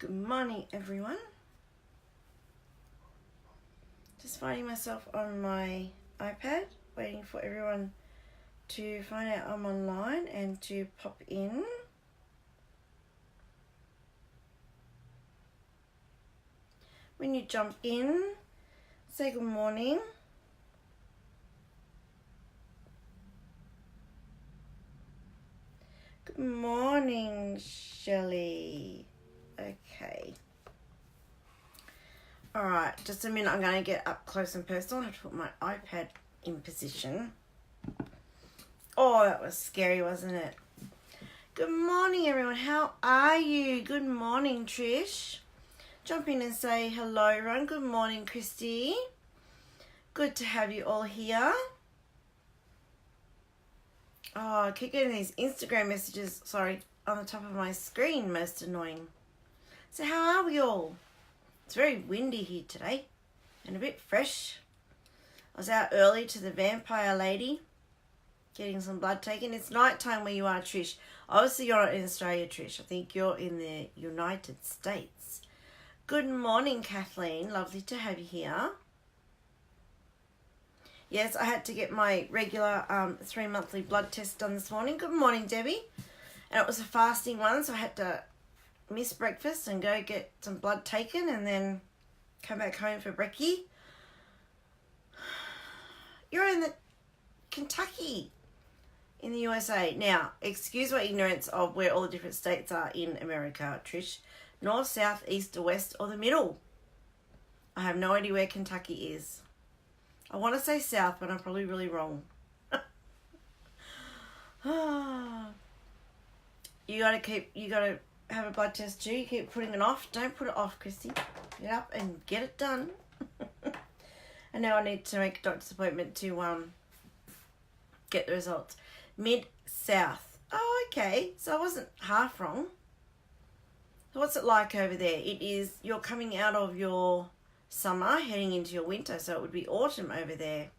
Good morning, everyone. Just finding myself on my iPad, waiting for everyone to find out I'm online and to pop in. When you jump in, say good morning. Good morning, Shelley. Okay. Alright, just a minute. I'm going to get up close and personal. I have to put my iPad in position. Oh, that was scary, wasn't it? Good morning, everyone. How are you? Good morning, Trish. Jump in and say hello, everyone. Good morning, Christy. Good to have you all here. Oh, I keep getting these Instagram messages, on the top of my screen. Most annoying. So how are we all? It's very windy here today and a bit fresh. I was out early to the vampire lady getting some blood taken. It's night time where you are, Trish. Obviously, you're not in Australia, Trish. I think you're in the United States. Good morning, Kathleen. Lovely to have you here. Yes, I had to get my regular 3-monthly blood test done this morning. Good morning, Debbie. And it was a fasting one, so I had to miss breakfast and go get some blood taken and then come back home for brekkie. You're in the Kentucky in the USA. Now, excuse my ignorance of where all the different states are in America, Trish. North, south, east, or west, or the middle. I have no idea where Kentucky is. I want to say south, but I'm probably really wrong. You gotta have a blood test too. You keep putting it off. Don't put it off, Christy. Get up and get it done. And now I need to make a doctor's appointment to get the results. Mid-south. Oh, okay. So I wasn't half wrong. So what's it like over there? You're coming out of your summer, heading into your winter, so it would be autumn over there.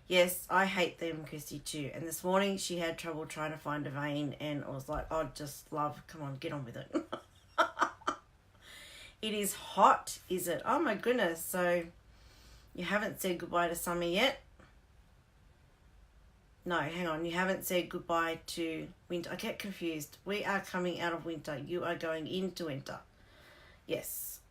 Yes, I hate them, Christy, too. And this morning she had trouble trying to find a vein, and I was like, oh, just love, come on, get on with it. It is hot, is it? Oh, my goodness. So you haven't said goodbye to summer yet? No, hang on. You haven't said goodbye to winter. I get confused. We are coming out of winter. You are going into winter. Yes.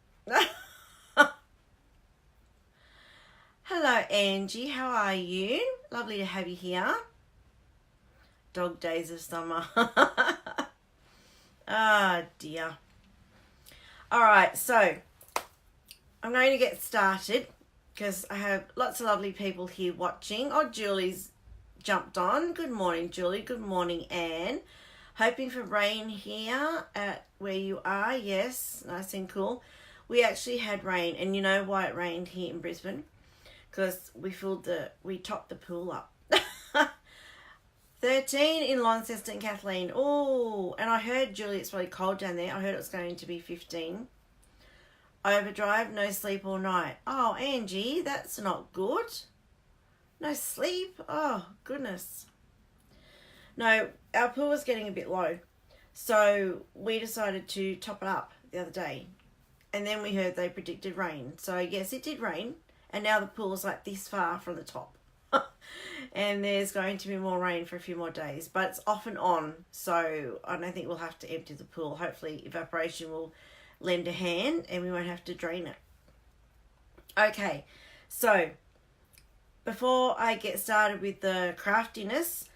Hello, Angie. How are you? Lovely to have you here. Dog days of summer. Ah, dear. All right, so I'm going to get started because I have lots of lovely people here watching. Oh, Julie's jumped on. Good morning, Julie. Good morning, Anne. Hoping for rain here at where you are. Yes, nice and cool. We actually had rain, and you know why it rained here in Brisbane? Because we topped the pool up. 13 in Launceston, Kathleen. Oh, and I heard, Julie, it's really cold down there. I heard it was going to be 15. Overdrive, no sleep all night. Oh, Angie, that's not good. No sleep? Oh, goodness. No, our pool was getting a bit low. So we decided to top it up the other day. And then we heard they predicted rain. So yes, it did rain. And now the pool is like this far from the top. And there's going to be more rain for a few more days. But it's off and on. So I don't think we'll have to empty the pool. Hopefully evaporation will lend a hand and we won't have to drain it. Okay, so before I get started with the craftiness,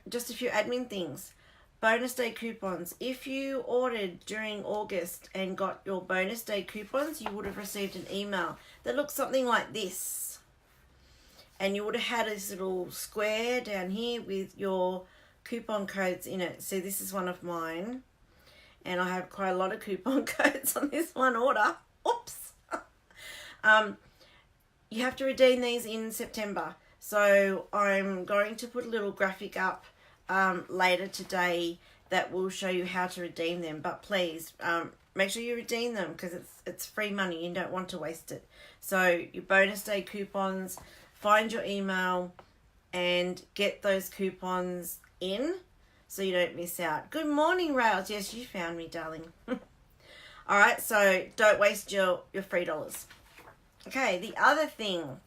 just a few admin things. Bonus day coupons. If you ordered during August and got your bonus day coupons, you would have received an email that looks something like this. And you would have had this little square down here with your coupon codes in it. See, this is one of mine. And I have quite a lot of coupon codes on this one order. Oops. You have to redeem these in September. So I'm going to put a little graphic up later today that will show you how to redeem them. But please make sure you redeem them because it's free money. You don't want to waste it. So your bonus day coupons, find your email and get those coupons in so you don't miss out. Good morning, Rails. Yes, you found me, darling. All right, so don't waste your free dollars. Okay, the other thing,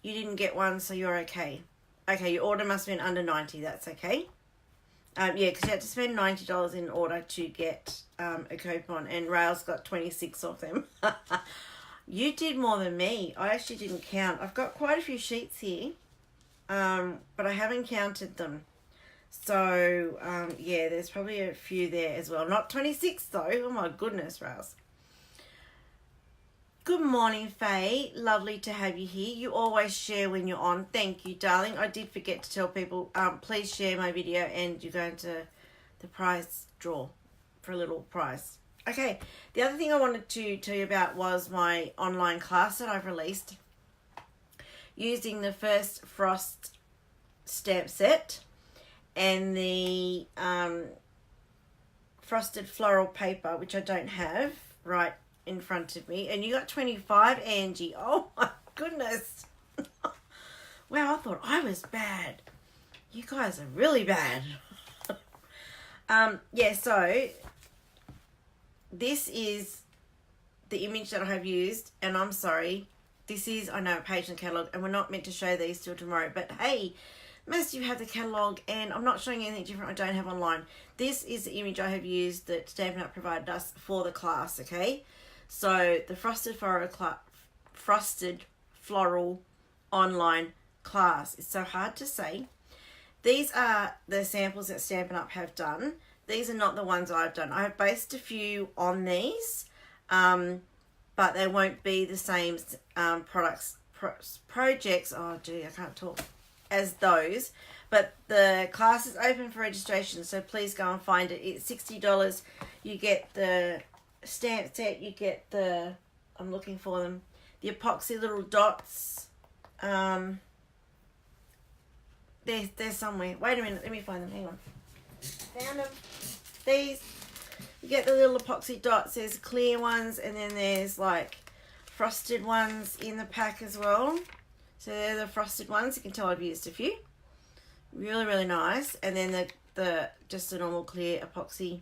you didn't get one, so you're okay. Okay, your order must have been under 90. That's okay. Yeah, because you had to spend $90 in order to get a coupon, and Rails got 26 of them. You did more than me. I actually didn't count. I've got quite a few sheets here, but I haven't counted them. So, yeah, there's probably a few there as well. Not 26 though. Oh my goodness, Rails. Good morning, Faye. Lovely to have you here. You always share when you're on. Thank you, darling. I did forget to tell people, please share my video and you're going to the prize draw for a little prize. Okay, the other thing I wanted to tell you about was my online class that I've released using the first Frost stamp set and the frosted floral paper, which I don't have right in front of me. And you got 25, Angie. Oh my goodness. Wow, I thought I was bad. You guys are really bad. Yeah, so this is the image that I have used, and I'm sorry, this is, I know, a page in the catalogue, and we're not meant to show these till tomorrow, but hey, most of you have the catalogue, and I'm not showing anything different I don't have online. This is the image I have used that Stampin' Up provided us for the class, okay? So the frosted floral online class. It's so hard to say. These are the samples that Stampin' Up have done. These are not the ones I've done. I have based a few on these, but they won't be the same projects. Oh, gee, I can't talk. As those. But the class is open for registration, so please go and find it. It's $60. You get the stamp set. You get the, I'm looking for them, the epoxy little dots. They're somewhere. Wait a minute. Let me find them. Hang on. Found them. These, you get the little epoxy dots. There's clear ones, and then there's like frosted ones in the pack as well. So they're the frosted ones. You can tell I've used a few. Really, really nice. And then the just the normal clear epoxy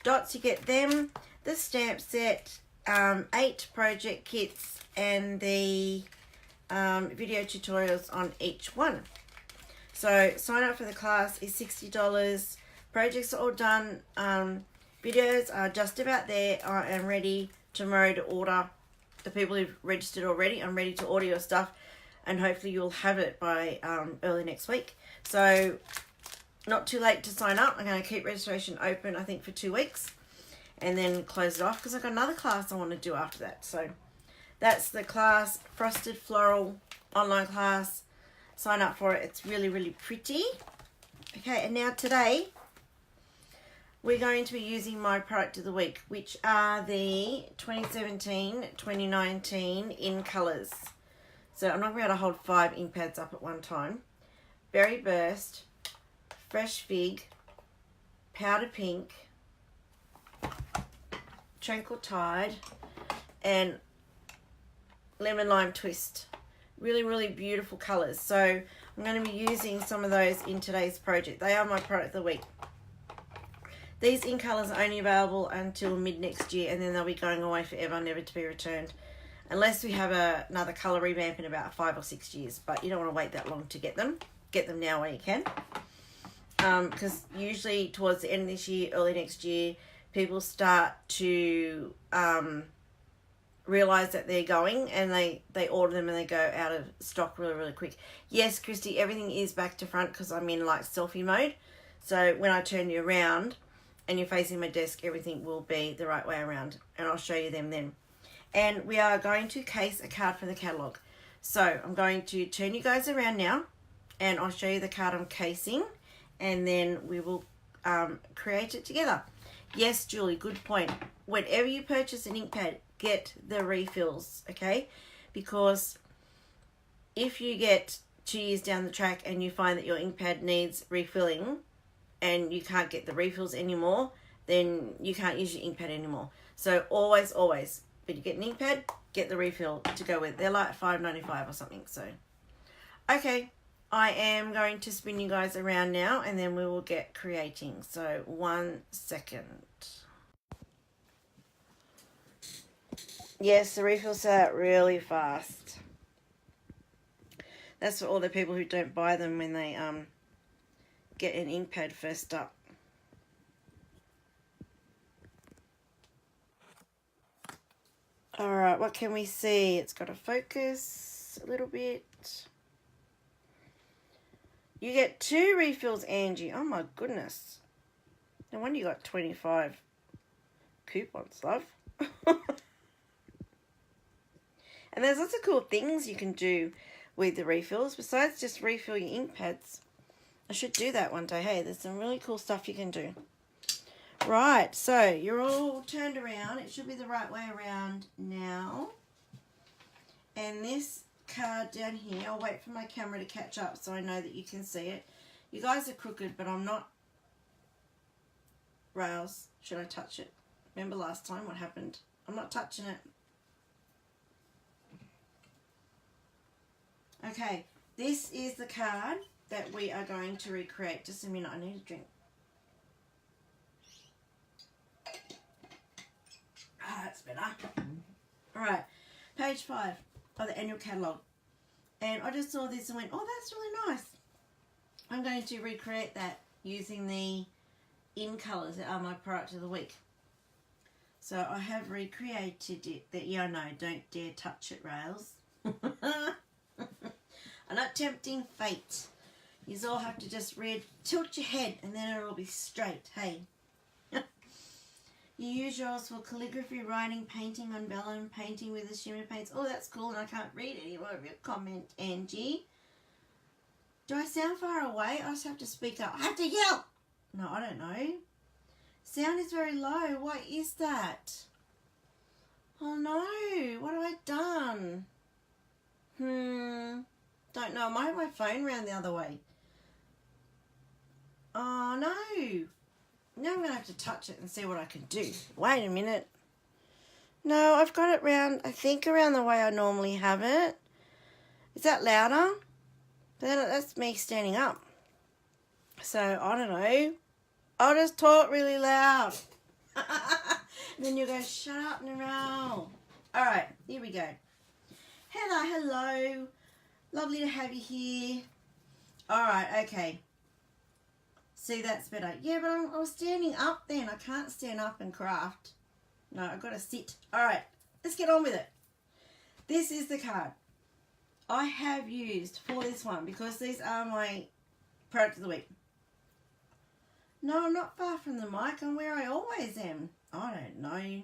dots. You get them. The stamp set, 8 project kits, and the video tutorials on each one. So sign up for the class is $60. Projects are all done. Videos are just about there. I am ready tomorrow to order. The people who've registered already, I'm ready to order your stuff, and hopefully you'll have it by early next week. So not too late to sign up. I'm going to keep registration open, I think, for 2 weeks, and then close it off because I've got another class I want to do after that. So that's the class, Frosted Floral online class. Sign up for it. It's really, really pretty. Okay, and now today we're going to be using my product of the week, which are the 2017-2019 InColors. So I'm not going to be able to hold 5 ink pads up at one time. Berry Burst, Fresh Fig, Powder Pink, Tranquil Tide, and Lemon Lime Twist. Really, really beautiful colours. So I'm going to be using some of those in today's project. They are my product of the week. These InColors are only available until mid next year, and then they'll be going away forever, never to be returned. Unless we have another colour revamp in about 5 or 6 years. But you don't want to wait that long to get them. Get them now while you can. Because usually towards the end of this year, early next year, people start to realise that they're going, and they order them and they go out of stock really, really quick. Yes, Christy, everything is back to front because I'm in like selfie mode. So when I turn you around and you're facing my desk, everything will be the right way around, and I'll show you them then. And we are going to case a card from the catalogue. So I'm going to turn you guys around now, and I'll show you the card I'm casing, and then we will create it together. Yes, Julie, good point. Whenever you purchase an ink pad, get the refills, okay? Because if you get 2 years down the track and you find that your ink pad needs refilling and you can't get the refills anymore, then you can't use your ink pad anymore. So always, always, when you get an ink pad, get the refill to go with. They're like $5.95 or something. So, okay, I am going to spin you guys around now and then we will get creating. So 1 second. Yes, the refills sell out really fast. That's for all the people who don't buy them when they get an ink pad first up. Alright, what can we see? It's got a focus a little bit. You get 2 refills, Angie. Oh my goodness. No wonder you got 25 coupons, love. And there's lots of cool things you can do with the refills besides just refill your ink pads. I should do that one day. Hey, there's some really cool stuff you can do. Right, so you're all turned around. It should be the right way around now. And this card down here, I'll wait for my camera to catch up so I know that you can see it. You guys are crooked, but I'm not. Rails, should I touch it? Remember last time what happened? I'm not touching it. Okay, this is the card that we are going to recreate. Just a minute, I need a drink. Ah, that's better. Alright, page 5 of the annual catalogue. And I just saw this and went, oh, that's really nice. I'm going to recreate that using the InColors that are my product of the week. So I have recreated it. That, yeah, no, don't dare touch it, Rails. I'm not tempting fate. You all have to just tilt your head and then it'll be straight, hey. You use yours for calligraphy, writing, painting on vellum, painting with the shimmer paints. Oh, that's cool, and I can't read any more of your comment, Angie. Do I sound far away? I just have to speak up. I have to yell! No, I don't know. Sound is very low. What is that? Oh no, what have I done? Don't know. I might have my phone round the other way. Oh no. Now I'm going to have to touch it and see what I can do. Wait a minute. No, I've got it round, I think around the way I normally have it. Is that louder? But then that's me standing up. So, I don't know. I'll just talk really loud. And then you'll go, shut up, Narelle. Alright, here we go. Hello. Lovely to have you here. Alright, okay. See, that's better. Yeah, but I was standing up then. I can't stand up and craft. No, I've got to sit. Alright, let's get on with it. This is the card I have used for this one because these are my product of the week. No, I'm not far from the mic. I'm where I always am. I don't know.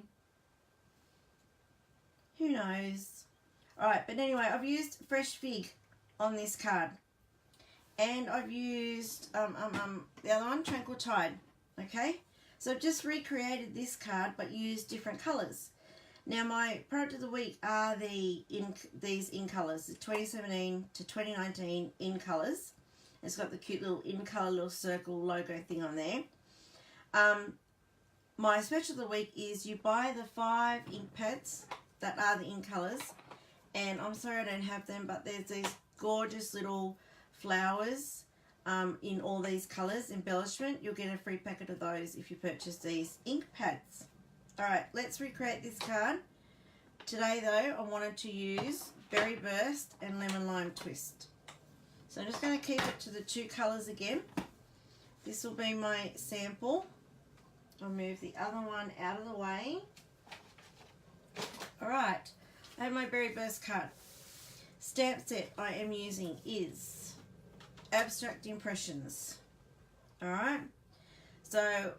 Who knows? Alright, but anyway, I've used Fresh Fig on this card. And I've used the other one, Tranquil Tide. Okay? So I've just recreated this card but used different colours. Now my product of the week are these InColors, the 2017 to 2019 InColors. It's got the cute little InColor little circle logo thing on there. My special of the week is you buy the 5 ink pads that are the InColors. And I'm sorry I don't have them, but there's these gorgeous little flowers in all these colours, embellishment. You'll get a free packet of those if you purchase these ink pads. Alright, let's recreate this card. Today though, I wanted to use Berry Burst and Lemon Lime Twist. So I'm just going to keep it to the 2 colours again. This will be my sample. I'll move the other one out of the way. Alright, I have my Berry Burst card. Stamp set I am using is Abstract Impressions. Alright, so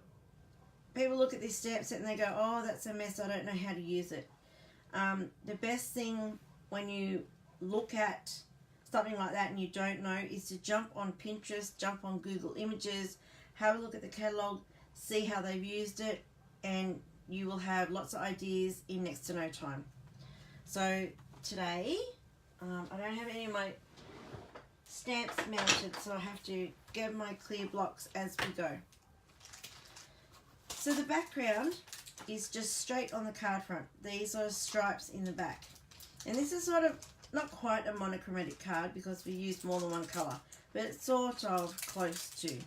people look at this stamp set and they go, oh, that's a mess, I don't know how to use it. The best thing when you look at something like that and you don't know is to jump on Pinterest, jump on Google Images, have a look at the catalogue, see how they've used it, and you will have lots of ideas in next to no time. So today, I don't have any of my stamps mounted, so I have to get my clear blocks as we go. So the background is just straight on the card front. These are stripes in the back. And this is sort of not quite a monochromatic card because we used more than one colour. but it's sort of close to.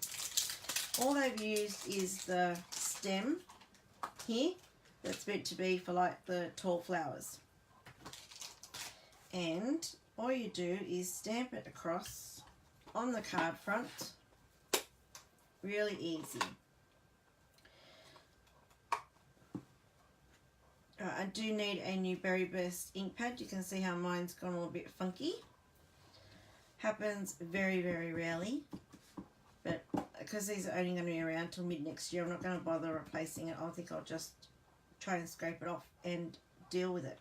All they've used is the stem here that's meant to be for like the tall flowers. And all you do is stamp it across on the card front. Really easy. I do need a new Berry Burst ink pad. You can see how mine's gone a little bit funky. Happens very, very rarely. But because these are only going to be around till mid next year, I'm not going to bother replacing it. I think I'll just try and scrape it off and deal with it.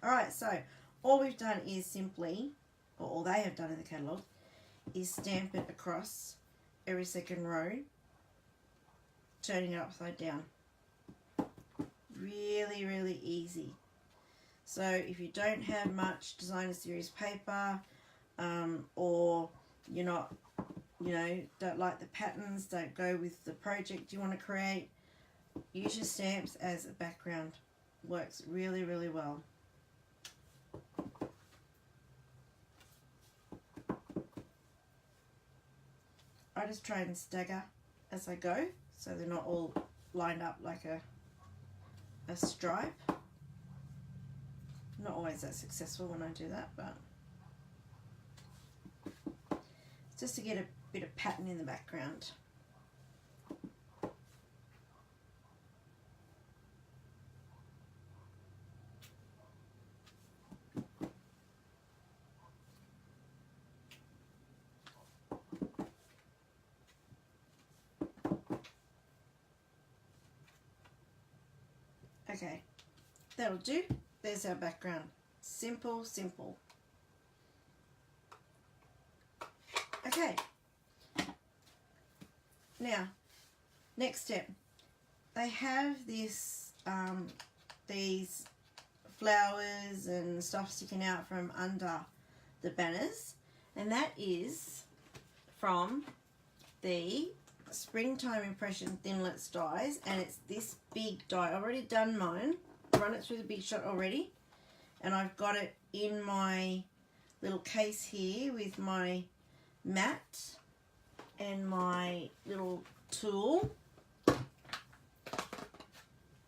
Alright, so all we've done is simply, or all they have done in the catalogue, is stamp it across every second row, turning it upside down. Really, really easy. So if you don't have much designer series paper, or you're not, don't like the patterns, don't go with the project you want to create, use your stamps as a background. Works really, really well. I just try and stagger as I go, so they're not all lined up like a stripe. Not always that successful when I do that, but just to get a bit of pattern in the background. Okay, that'll do. There's our background. Simple, simple. Okay. Now, next step. They have this, these flowers and stuff sticking out from under the banners, and that is from the Springtime Impression Thinlits dies, and it's this big die. I've already done mine, run it through the Big Shot already, and I've got it in my little case here with my mat and my little tool.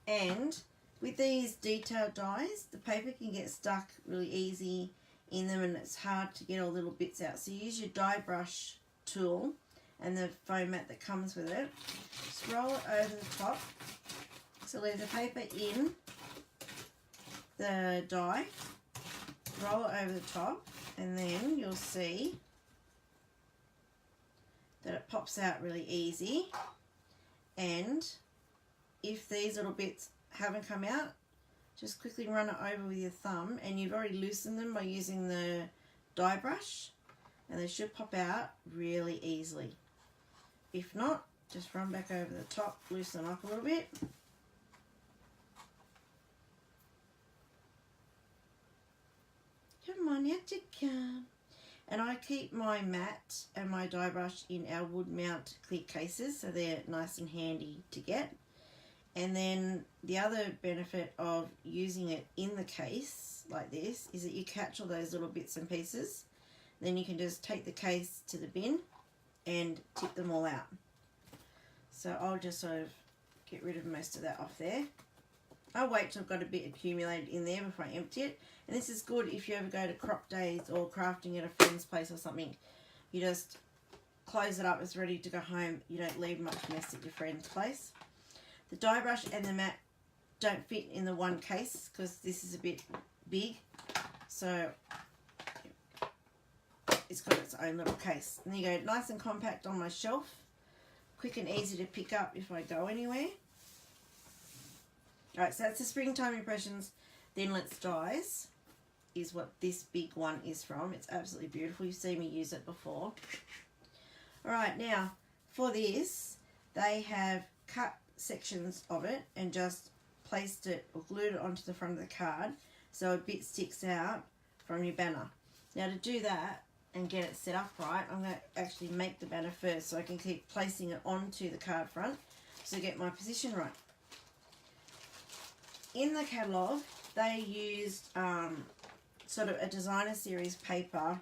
And with these detailed dies, the paper can get stuck really easy in them, and it's hard to get all little bits out. So you use your die brush tool and the foam mat that comes with it. Just roll it over the top. So leave the paper in the die, roll it over the top, and then you'll see that it pops out really easy. And if these little bits haven't come out, just quickly run it over with your thumb, and you've already loosened them by using the die brush, and they should pop out really easily. If not, just run back over the top, loosen them up a little bit. Come on, out you come. And I keep my mat and my die brush in our wood mount clear cases, so they're nice and handy to get. And then the other benefit of using it in the case like this is that you catch all those little bits and pieces. Then you can just take the case to the bin and tip them all out. So I'll just sort of get rid of most of that off there. I'll wait till I've got a bit accumulated in there before I empty it. And this is good if you ever go to crop days or crafting at a friend's place or something. You just close it up, it's ready to go home. You don't leave much mess at your friend's place. The die brush and the mat don't fit in the one case because this is a bit big. So it's got its own little case. And there you go, nice and compact on my shelf. Quick and easy to pick up if I go anywhere. Alright, so that's the Springtime Impressions Thinlits dies, is what this big one is from. It's absolutely beautiful. You've seen me use it before. Alright, now for this, they have cut sections of it and just placed it or glued it onto the front of the card so a bit sticks out from your banner. Now to do that and get it set up right, I'm going to actually make the banner first so I can keep placing it onto the card front to get my position right. In the catalogue, they used sort of a designer series paper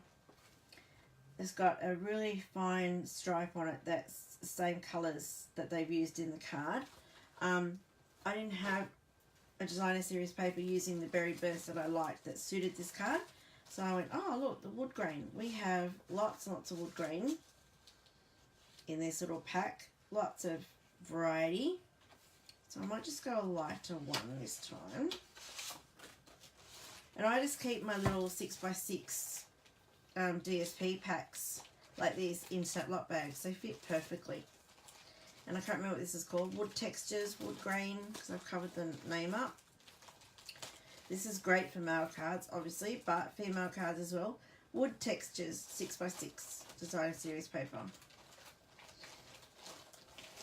It's got a really fine stripe on it that's the same colours that they've used in the card. I didn't have a designer series paper using the berry burst that I liked that suited this card. So I went, oh look, the wood grain. We have lots and lots of wood grain in this little pack. Lots of variety. So I might just go a lighter one this time. And I just keep my little 6x6 DSP packs like these in lot bags. They fit perfectly. And I can't remember what this is called. Wood textures, wood grain, because I've covered the name up. This is great for male cards, obviously, but female cards as well. Wood textures, 6x6 designer series paper.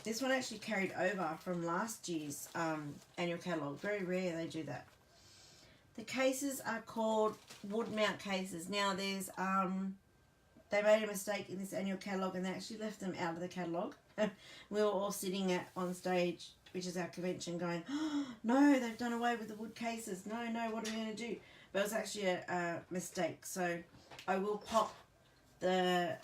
This one actually carried over from last year's annual catalogue. Very rare they do that. The cases are called wood mount cases. Now there's, they made a mistake in this annual catalogue and they actually left them out of the catalogue. We were all sitting on stage, which is our convention, going, oh, no, they've done away with the wood cases. No, what are we going to do? But it was actually a mistake. So I will pop the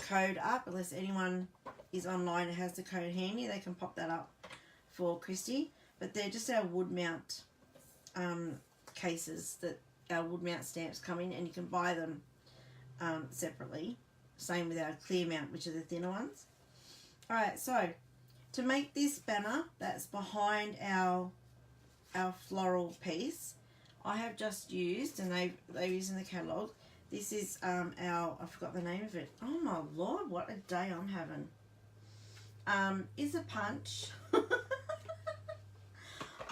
code up, unless anyone is online and has the code handy. They can pop that up for Christy. But they're just our wood mount cases that our wood mount stamps come in, and you can buy them separately. Same with our clear mount, which are the thinner ones. Alright, so to make this banner that's behind our floral piece, I have just used, and they use in the catalogue, this is I forgot the name of it. Oh my lord, what a day I'm having. Is a punch.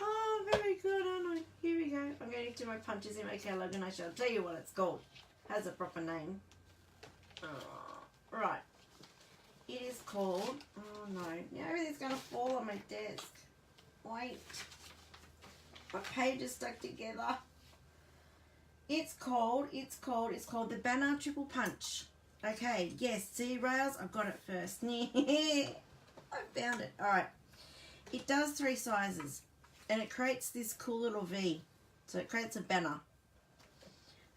Oh, very good, aren't I? Here we go. I'm going to do my punches in my catalogue and I shall tell you what it's called. Has a proper name. Right. It is called, oh no, now everything's going to fall on my desk. Wait. My page is stuck together. It's called the Banner Triple Punch. Okay, yes, see rails, I've got it first. I found it. Alright. It does 3 sizes. And it creates this cool little V. So it creates a banner.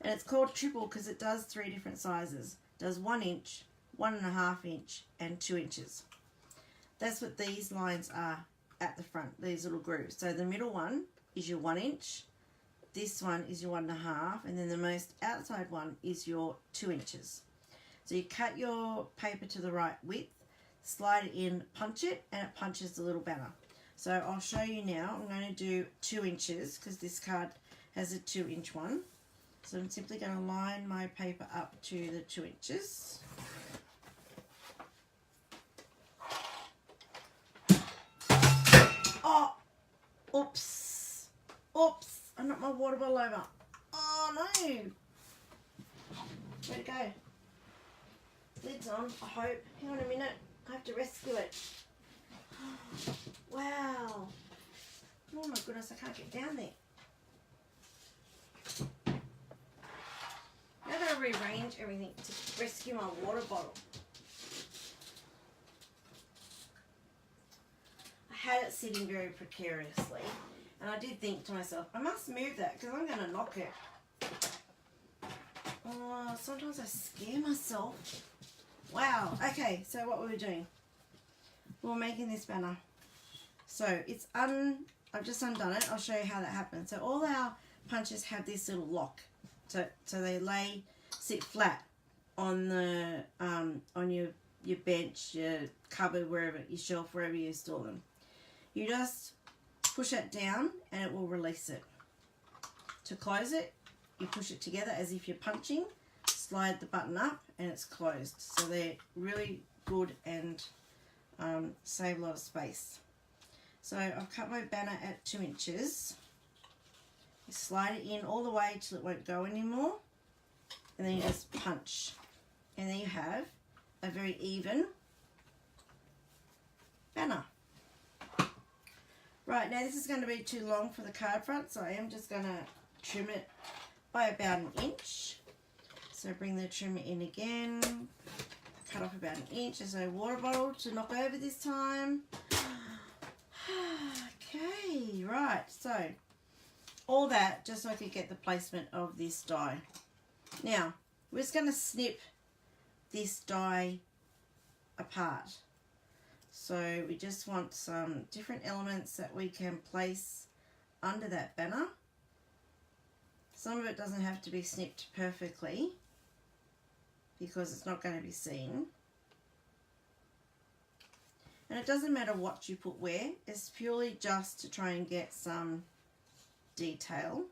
And it's called triple because it does 3 different sizes. It does 1 inch, 1.5 inch, and 2 inches. That's what these lines are at the front, these little grooves. So the middle one is your 1 inch. This one is your 1.5. And then the most outside one is your 2 inches. So you cut your paper to the right width, slide it in, punch it, and it punches the little banner. So I'll show you now. I'm going to do 2 inches because this card has a 2-inch one. So I'm simply going to line my paper up to the 2 inches. Oh, oops. Oops. I knocked my water bottle over. Oh no. Where'd it go? Lid's on, I hope. Hang on a minute. I have to rescue it. Wow. Oh my goodness, I can't get down there. Now I've got to rearrange everything to rescue my water bottle. I had it sitting very precariously, and I did think to myself, I must move that because I'm going to knock it. Oh, sometimes I scare myself. Wow. Okay, so what were we doing? We're making this banner. So it's I've just undone it. I'll show you how that happens. So all our punches have this little lock. So they sit flat on the on your bench, your cupboard, wherever, your shelf, wherever you store them. You just push it down and it will release it. To close it, you push it together as if you're punching, slide the button up and it's closed. So they're really good and save a lot of space. So I've cut my banner at 2 inches. You slide it in all the way till it won't go anymore. And then you just punch. And then you have a very even banner. Right, now this is going to be too long for the card front, so I am just going to trim it by about 1 inch. So bring the trimmer in again. Cut off about 1 inch. There's no water bottle to knock over this time. Okay, right, so all that just so I could get the placement of this die. Now, we're just going to snip this die apart. So we just want some different elements that we can place under that banner. Some of it doesn't have to be snipped perfectly because it's not going to be seen. And it doesn't matter what you put where, it's purely just to try and get some detail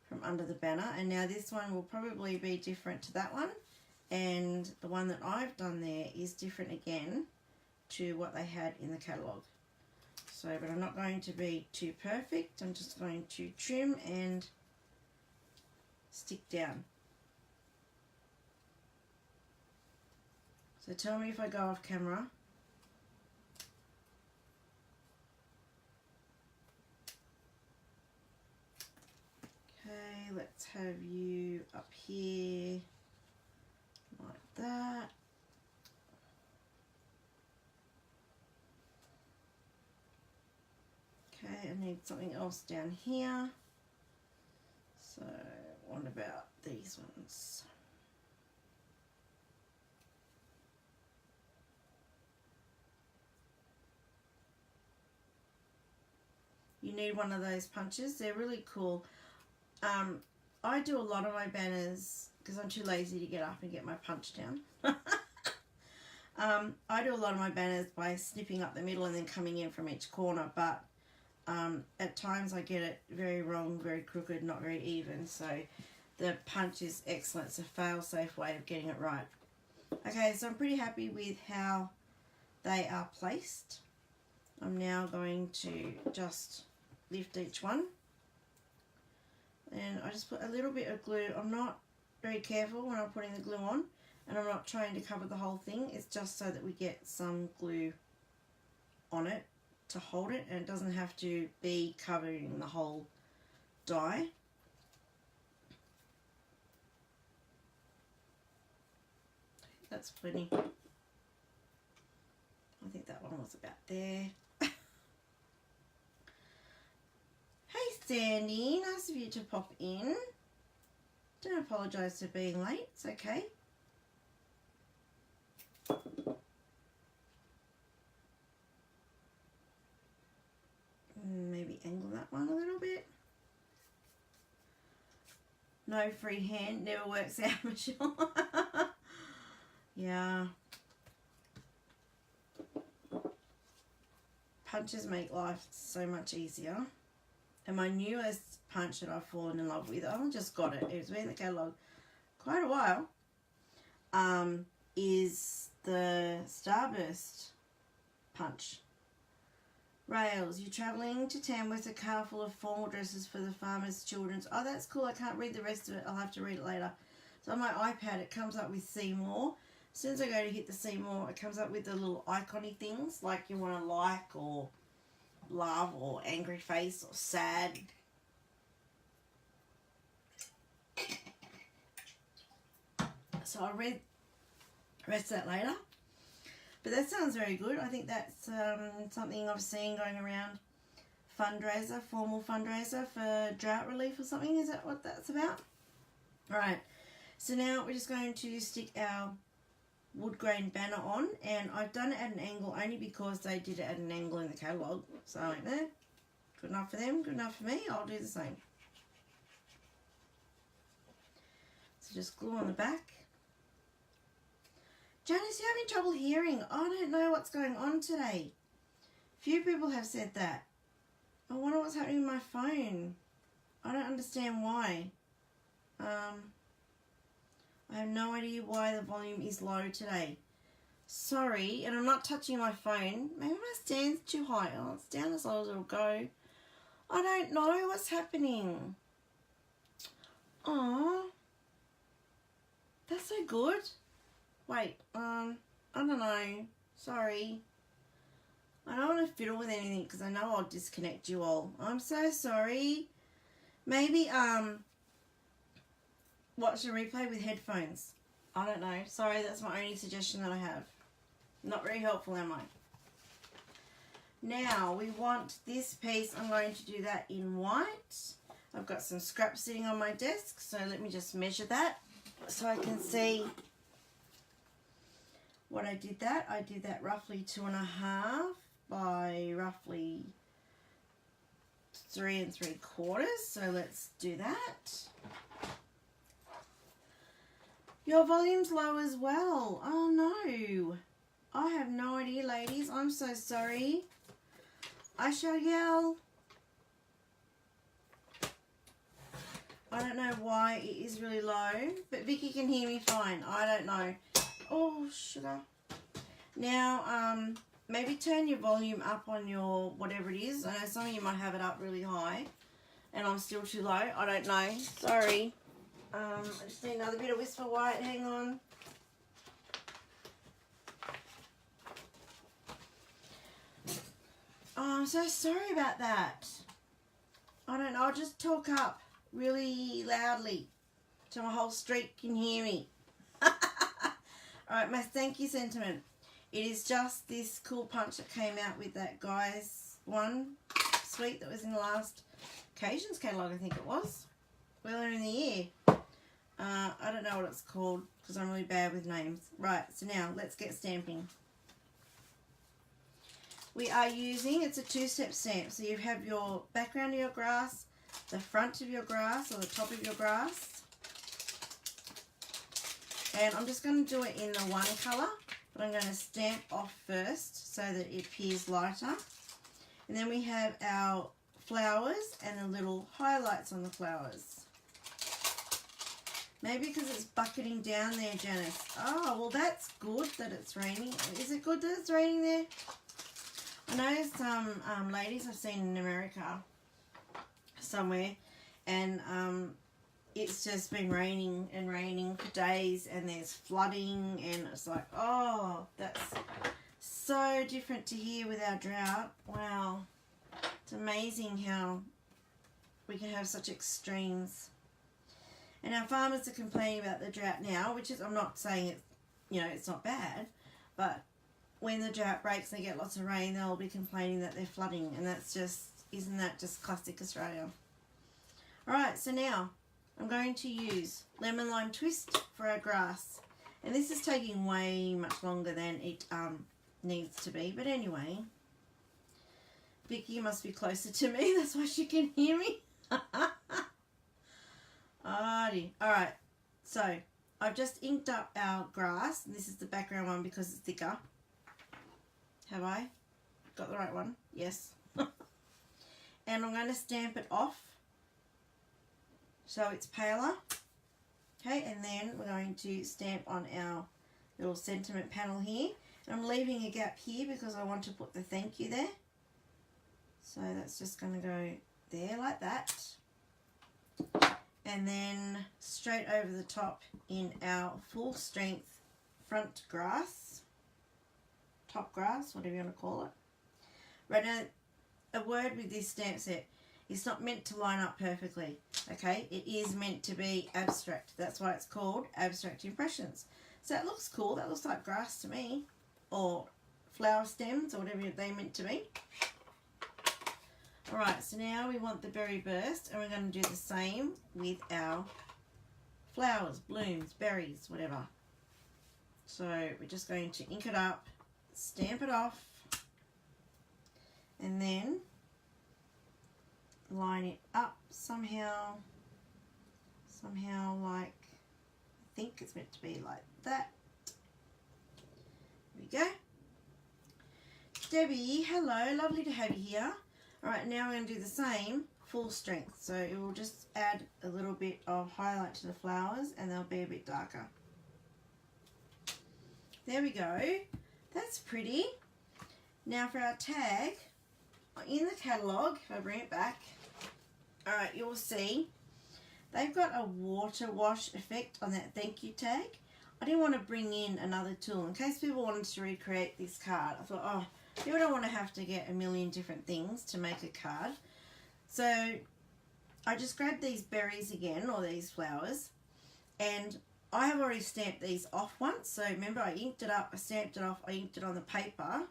from under the banner. And now this one will probably be different to that one, and the one that I've done there is different again to what they had in the catalogue. So, but I'm not going to be too perfect, I'm just going to trim and stick down. So tell me if I go off camera. Okay, let's have you up here like that. Okay, I need something else down here. So what about these ones? You need one of those punches. They're really cool. I do a lot of my banners because I'm too lazy to get up and get my punch down. I do a lot of my banners by snipping up the middle and then coming in from each corner, but at times I get it very wrong, very crooked, not very even. So the punch is excellent. It's a fail-safe way of getting it right. Okay, so I'm pretty happy with how they are placed. I'm now going to just lift each one. And I just put a little bit of glue. I'm not very careful when I'm putting the glue on, and I'm not trying to cover the whole thing. It's just so that we get some glue on it to hold it, and it doesn't have to be covering the whole die. That's plenty. I think that one was about there. Hey Sandy, nice of you to pop in. Don't apologise for being late, it's okay. Maybe angle that one a little bit. No free hand, never works out, Michelle. Yeah. Punches make life so much easier. And my newest punch that I've fallen in love with, I just got it. It's been in the catalogue quite a while. Is the Starburst punch. Rails, you're travelling to town with a car full of formal dresses for the farmers' children's. Oh, that's cool. I can't read the rest of it. I'll have to read it later. So on my iPad, it comes up with see more. As soon as I go to hit the see more, it comes up with the little icon-y things like you want to like or love or angry face or sad. So I'll read the rest of that later. But that sounds very good. I think that's something I've seen going around. Fundraiser, formal fundraiser for drought relief or something. Is that what that's about? Right. So now we're just going to stick our wood grain banner on, and I've done it at an angle only because they did it at an angle in the catalogue. So I went there. Good enough for them, good enough for me. I'll do the same. So just glue on the back. Janice, you're having trouble hearing. I don't know what's going on today. Few people have said that. I wonder what's happening with my phone. I don't understand why. I have no idea why the volume is low today. Sorry, and I'm not touching my phone. Maybe my stand's too high. Oh, it's down as low as it'll go. I don't know what's happening. Aww. That's so good. Wait, I don't know. Sorry. I don't want to fiddle with anything because I know I'll disconnect you all. I'm so sorry. Maybe, watch a replay with headphones. I don't know. Sorry, that's my only suggestion that I have. Not very helpful, am I? Now, we want this piece. I'm going to do that in white. I've got some scraps sitting on my desk, so let me just measure that so I can see what I did that roughly 2.5 by roughly 3 3/4. So let's do that. Your volume's low as well. Oh no. I have no idea, ladies. I'm so sorry. I shall yell. I don't know why it is really low, but Vicky can hear me fine. I don't know. Oh, sugar. Now, maybe turn your volume up on your whatever it is. I know some of you might have it up really high, and I'm still too low. I don't know. Sorry. I just need another bit of Whisper White. Hang on. Oh, I'm so sorry about that. I don't know. I'll just talk up really loudly so my whole street can hear me. Alright, my thank you sentiment. It is just this cool punch that came out with that guy's one suite that was in the last Occasions catalogue, I think it was. Earlier in the year. I don't know what it's called because I'm really bad with names. Right, so now let's get stamping. We are using, it's a 2-step stamp. So you have your background of your grass, the front of your grass or the top of your grass. And I'm just going to do it in the one colour, but I'm going to stamp off first so that it appears lighter. And then we have our flowers and the little highlights on the flowers. Maybe because it's bucketing down there, Janice. Oh, well that's good that it's raining. Is it good that it's raining there? I know some ladies I've seen in America somewhere, and it's just been raining and raining for days, and there's flooding, and it's like, oh, that's so different to here with our drought. Wow. It's amazing how we can have such extremes. And our farmers are complaining about the drought now, which is, I'm not saying it's, you know, it's not bad, but when the drought breaks and they get lots of rain, they'll be complaining that they're flooding, and that's just, isn't that just classic Australia? Alright, so now I'm going to use Lemon Lime Twist for our grass. And this is taking way much longer than it needs to be, but anyway. Vicky must be closer to me, that's why she can hear me. Alright, so I've just inked up our grass, and this is the background one because it's thicker. Have I got the right one? Yes. And I'm going to stamp it off so it's paler. Okay, and then we're going to stamp on our little sentiment panel here. And I'm leaving a gap here because I want to put the thank you there. So that's just going to go there like that. And then straight over the top in our full strength front grass, top grass, whatever you want to call it. Right now, a word with this stamp set, it's not meant to line up perfectly, okay? It is meant to be abstract. That's why it's called Abstract Impressions. So that looks cool. That looks like grass to me, or flower stems, or whatever they're meant to be. Alright, so now we want the berry burst, and we're going to do the same with our flowers, blooms, berries, whatever. So we're just going to ink it up, stamp it off, and then line it up somehow like, I think it's meant to be like that. There we go. Debbie, hello, lovely to have you here. Alright, now we're going to do the same full strength. So it will just add a little bit of highlight to the flowers, and they'll be a bit darker. There we go. That's pretty. Now for our tag, in the catalogue, if I bring it back, alright, you'll see they've got a water wash effect on that thank you tag. I didn't want to bring in another tool in case people wanted to recreate this card. I thought, oh, you don't want to have to get a million different things to make a card. So I just grabbed these berries again, or these flowers, and I have already stamped these off once. So remember, I inked it up, I stamped it off, I inked it on the paper,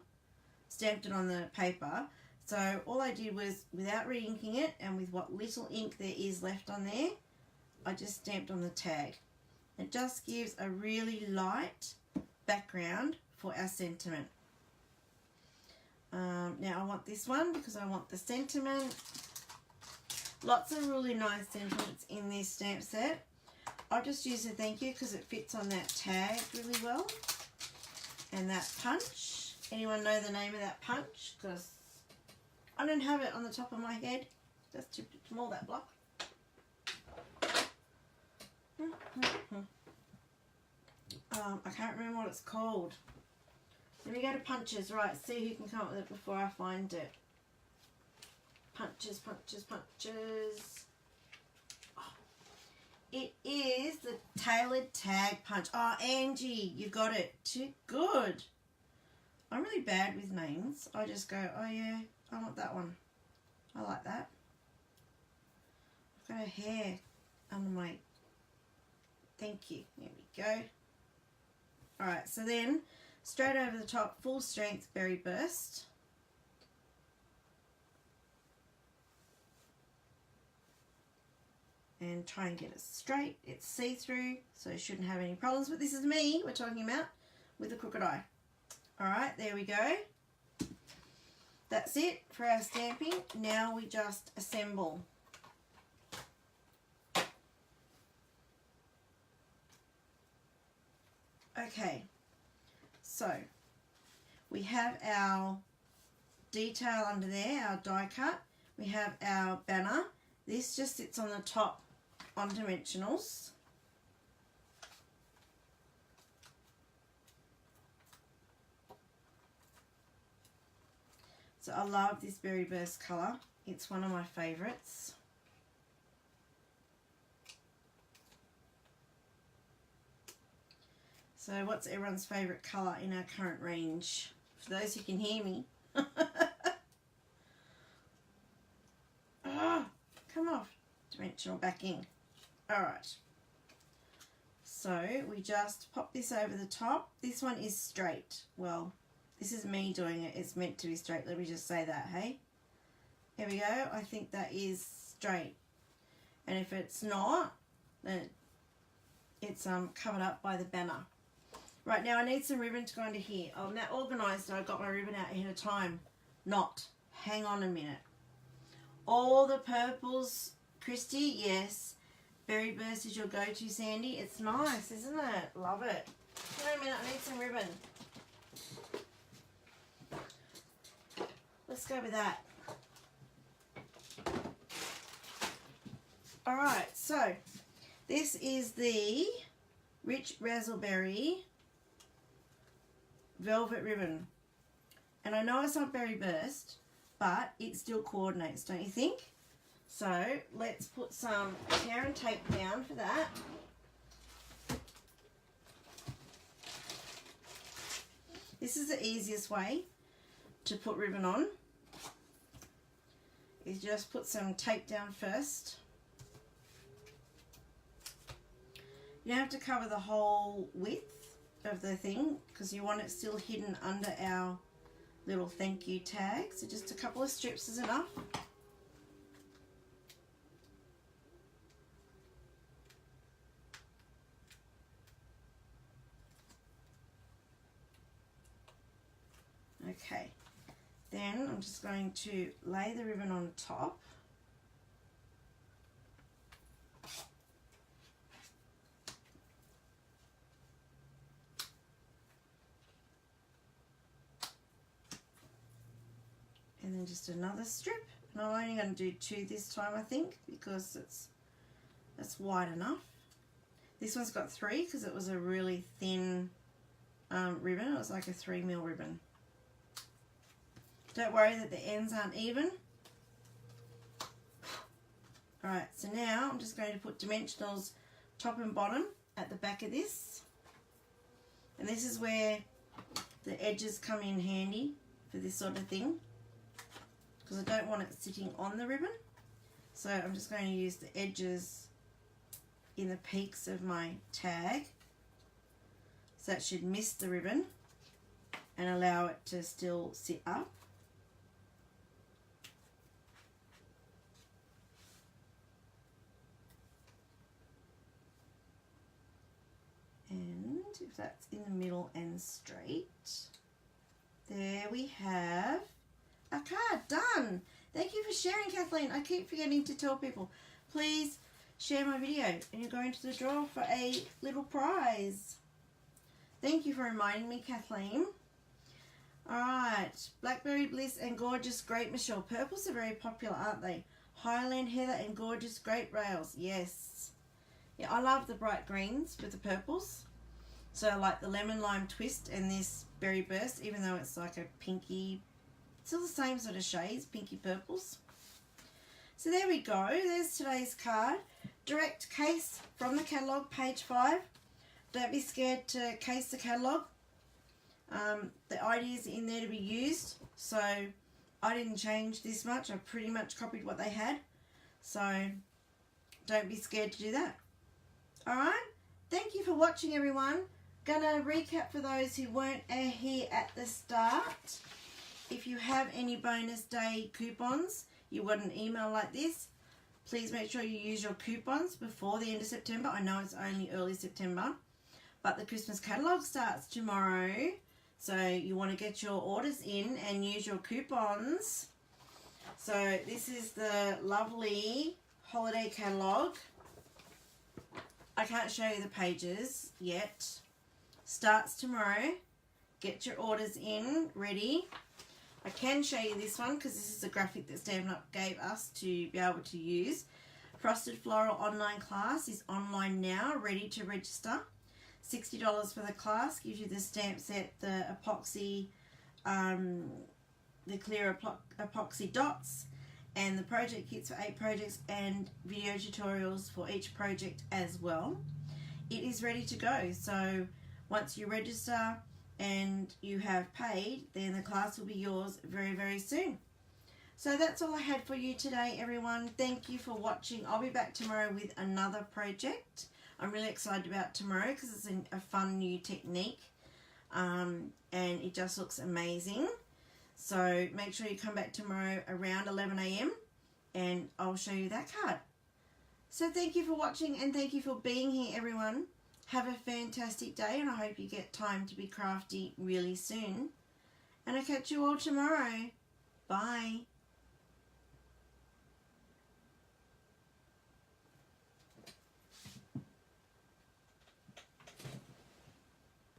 stamped it on the paper. So all I did was, without re-inking it, and with what little ink there is left on there, I just stamped on the tag. It just gives a really light background for our sentiment. Now I want this one because I want the sentiment. Lots of really nice sentiments in this stamp set. I'll just use the thank you because it fits on that tag really well. And that punch. Anyone know the name of that punch? Because I don't have it on the top of my head. That's too small, that block. I can't remember what it's called. Let me go to punches. Right, see who can come up with it before I find it. Punches, punches, punches. Oh, it is the tailored tag punch. Oh, Angie, you got it. Too good. I'm really bad with names. I just go, oh yeah, I want that one. I like that. I've got a hair under my thank you. There we go. Alright, so then straight over the top, full strength berry burst. And try and get it straight. It's see-through, so you shouldn't have any problems. But this is me we're talking about with a crooked eye. Alright, there we go. That's it for our stamping. Now we just assemble. Okay, so we have our detail under there, our die cut. We have our banner. This just sits on the top on dimensionals. So I love this Berry Burst colour. It's one of my favourites. So what's everyone's favourite colour in our current range? For those who can hear me. Ah, come off. Dimensional backing. Alright. So we just pop this over the top. This one is straight. Well, this is me doing it. It's meant to be straight. Let me just say that, hey? Here we go. I think that is straight. And if it's not, then it's covered up by the banner. Right, now I need some ribbon to go into here. I'm now organised, so I got my ribbon out ahead of time. Not. Hang on a minute. All the purples, Christy, yes. Berry Burst is your go-to, Sandy. It's nice, isn't it? Love it. Hang on a minute, I need some ribbon. Let's go with that. Alright, so this is the Rich Razzleberry velvet ribbon, and I know it's not Berry Burst, but it still coordinates, don't you think? So let's put some tear and tape down for that. This is the easiest way to put ribbon on, is just put some tape down first. You don't have to cover the whole width of the thing because you want it still hidden under our little thank you tag. So just a couple of strips is enough. Okay, then I'm just going to lay the ribbon on top. And then just another strip, and I'm only going to do 2 this time, I think, because that's wide enough. This one's got 3 because it was a really thin ribbon. It was like a 3mm ribbon. Don't worry that the ends aren't even. Alright, so now I'm just going to put dimensionals top and bottom at the back of this. And this is where the edges come in handy for this sort of thing, because I don't want it sitting on the ribbon. So I'm just going to use the edges in the peaks of my tag. So that should miss the ribbon and allow it to still sit up. And if that's in the middle and straight. There we have a card done. Thank you for sharing, Kathleen. I keep forgetting to tell people, please share my video and you're going to the draw for a little prize. Thank you for reminding me, Kathleen. Alright, Blackberry Bliss and Gorgeous Grape Michelle. Purples are very popular, aren't they? Highland Heather and Gorgeous Grape Rails. Yes. Yeah, I love the bright greens with the purples. So I like the Lemon Lime Twist and this Berry Burst, even though it's like a pinky, still the same sort of shades, pinky purples. So there we go. There's today's card. Direct case from the catalogue, page 5. Don't be scared to case the catalogue. The ideas in there to be used, so I didn't change this much. I pretty much copied what they had, so don't be scared to do that. Alright, thank you for watching, everyone. Gonna recap for those who weren't here at the start. If you have any bonus day coupons, you got an email like this, please make sure you use your coupons before the end of September. I know it's only early September, but the Christmas catalogue starts tomorrow. So you want to get your orders in and use your coupons. So this is the lovely holiday catalogue. I can't show you the pages yet. Starts tomorrow. Get your orders in, ready. I can show you this one because this is a graphic that Stampin' Up gave us to be able to use. Frosted Floral online class is online now, ready to register. $60 for the class, gives you the stamp set, the epoxy, the clear epoxy dots, and the project kits for 8 projects and video tutorials for each project as well. It is ready to go, so once you register and you have paid, then the class will be yours very, very soon. So that's all I had for you today, everyone. Thank you for watching. I'll be back tomorrow with another project. I'm really excited about tomorrow because it's a fun new technique and it just looks amazing. So make sure you come back tomorrow around 11 AM and I'll show you that card. So thank you for watching and thank you for being here, everyone. Have a fantastic day and I hope you get time to be crafty really soon. And I'll catch you all tomorrow.